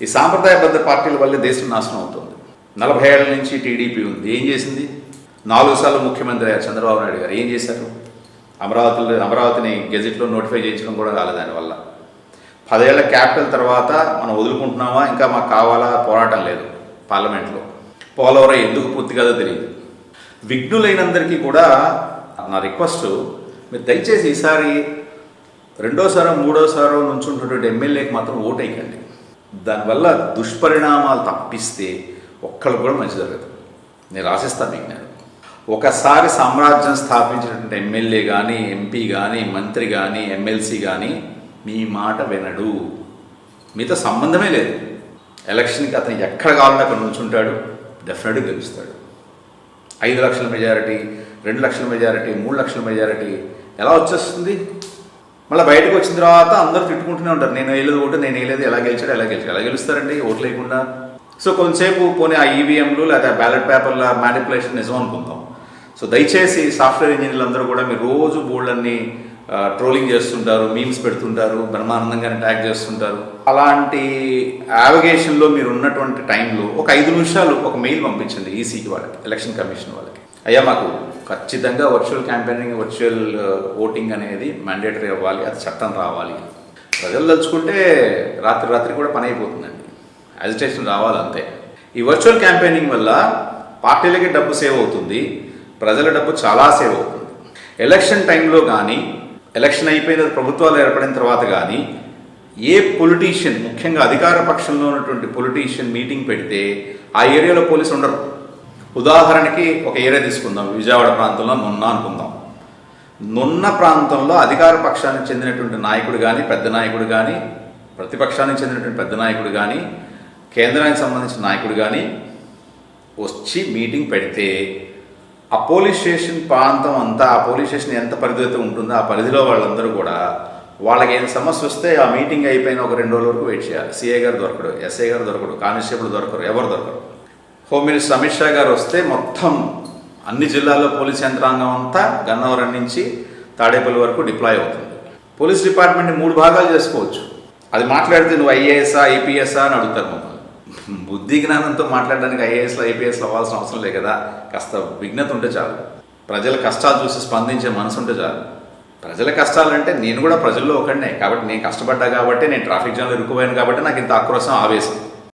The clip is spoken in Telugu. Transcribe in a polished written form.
ఈ సాంప్రదాయబద్ధ పార్టీల వల్లే దేశం నాశనం అవుతుంది. 40 ఏళ్ల నుంచి టీడీపీ ఉంది. ఏం చేసింది? 4 సార్లు ముఖ్యమంత్రి అయ్యారు చంద్రబాబు నాయుడు గారు. ఏం చేశారు? అమరావతిని గెజెట్లో నోటిఫై చేయించడం కూడా రాలేదు దానివల్ల. 10 ఏళ్ల క్యాపిటల్ తర్వాత మనం వదులుకుంటున్నామా, ఇంకా మాకు కావాలా పోరాటం లేదు పార్లమెంట్లో. పోలవరం ఎందుకు పూర్తి కాదో తెలియదు. విఘ్నులైనందరికీ కూడా నా రిక్వెస్ట్, మీరు దయచేసి ఈసారి 2సారో 3సారో నుంచుంటున్నటువంటి ఎమ్మెల్యేకి మాత్రం ఓటు వేయకండి. దానివల్ల దుష్పరిణామాలు తప్పిస్తే ఒక్కళ్ళకు కూడా మంచి జరగదు. నేను రాసిస్తాను మీకు. నేను ఒకసారి సామ్రాజ్యం స్థాపించినటువంటి ఎమ్మెల్యే కానీ, ఎంపీ కానీ, మంత్రి కానీ, ఎమ్మెల్సీ కానీ మీ మాట వినడు. మీతో సంబంధమే లేదు. ఎలక్షన్కి అతను ఎక్కడ కావాలంటే అక్కడ నుంచుంటాడు, డెఫినెట్గా గెలుస్తాడు. 5 లక్షల మెజారిటీ, 2 లక్షల మెజారిటీ, 3 లక్షల మెజారిటీ ఎలా వచ్చేస్తుంది? మళ్ళీ బయటకు వచ్చిన తర్వాత అందరూ తిట్టుకుంటూనే ఉంటారు, నేను వేయలేదు ఓటు, నేను వేయలేదు, ఎలా గెలుస్తారండి ఓట్లు లేకుండా? సో కొంతసేపు పోనీ ఆ ఈవీఎంలు లేదా బ్యాలెట్ పేపర్ల మ్యానిపులేషన్ నిజం అనుకుందాం. సో దయచేసి సాఫ్ట్వేర్ ఇంజనీర్లు అందరూ కూడా మీరు రోజు బోర్డులన్నీ ట్రోలింగ్ చేస్తుంటారు, మీమ్స్ పెడుతుంటారు, బ్రహ్మానందంగానే ట్యాగ్ చేస్తుంటారు. అలాంటి యావిగేషన్లో మీరు ఉన్నటువంటి టైంలో ఒక 5 నిమిషాలు ఒక మెయిల్ పంపించండి ఈసీకి, వాళ్ళకి, ఎలక్షన్ కమిషన్ వాళ్ళకి. అయ్యా మాకు ఖచ్చితంగా వర్చువల్ క్యాంపెయినింగ్, వర్చువల్ ఓటింగ్ అనేది మ్యాండేటరీ అవ్వాలి, అది చట్టం రావాలి. ప్రజలు తలుచుకుంటే రాత్రి కూడా పని అయిపోతుందండి, అజిటేషన్ రావాలంతే. ఈ వర్చువల్ క్యాంపెయినింగ్ వల్ల పార్టీలకి డబ్బు సేవ్ అవుతుంది, ప్రజల డబ్బు చాలా సేవ్ అవుతుంది. ఎలక్షన్ టైంలో కానీ, ఎలక్షన్ అయిపోయిన ప్రభుత్వాలు ఏర్పడిన తర్వాత కానీ ఏ పొలిటీషియన్, ముఖ్యంగా అధికార పక్షంలో ఉన్నటువంటి పొలిటీషియన్ మీటింగ్ పెడితే ఆ ఏరియాలో పోలీసు ఉండరు. ఉదాహరణకి ఒక ఏరియా తీసుకుందాం, విజయవాడ ప్రాంతంలో నున్న అనుకుందాం. నున్న ప్రాంతంలో అధికార పక్షానికి చెందినటువంటి నాయకుడు కానీ, పెద్ద నాయకుడు కానీ, ప్రతిపక్షానికి చెందినటువంటి పెద్ద నాయకుడు కానీ, కేంద్రానికి సంబంధించిన నాయకుడు కానీ వచ్చి మీటింగ్ పెడితే ఆ పోలీస్ స్టేషన్ ప్రాంతం అంతా, ఆ పోలీస్ స్టేషన్ ఎంత పరిధి అయితే ఉంటుందో ఆ పరిధిలో వాళ్ళందరూ కూడా వాళ్ళకి ఏం సమస్య వస్తే ఆ మీటింగ్ అయిపోయిన ఒక 2 రోజుల వరకు వెయిట్ చేయాలి. సిఐ గారు దొరకడు, ఎస్ఐ గారు దొరకడు, కానిస్టేబుల్ దొరకరు, ఎవరు దొరకరు. హోమ్ మినిస్టర్ అమిత్ షా గారు వస్తే మొత్తం అన్ని జిల్లాల్లో పోలీస్ యంత్రాంగం అంతా గన్నవరం నుంచి తాడేపల్లి వరకు డిప్లాయ్ అవుతుంది. పోలీస్ డిపార్ట్మెంట్ని 3 భాగాలు చేసుకోవచ్చు. అది మాట్లాడితే నువ్వు ఐఏఎస్ఆ, ఐపీఎస్ఆ అని అడుగుతారు మమ్మల్ని. బుద్ధి జ్ఞానంతో మాట్లాడడానికి ఐఏఎస్లు, ఐపీఎస్లు అవ్వాల్సిన అవసరం లేదు కదా. కాస్త విఘ్నత ఉంటే చాలు, ప్రజల కష్టాలు చూసి స్పందించే మనసు ఉంటే చాలు. ప్రజల కష్టాలంటే నేను కూడా ప్రజల్లో ఒకడినే కాబట్టి, నేను కష్టపడ్డా కాబట్టి, నేను ట్రాఫిక్ జామ్లో ఇరుక్కుపోయాను కాబట్టి నాకు ఇంత ఆక్రోశం, ఆవేశం.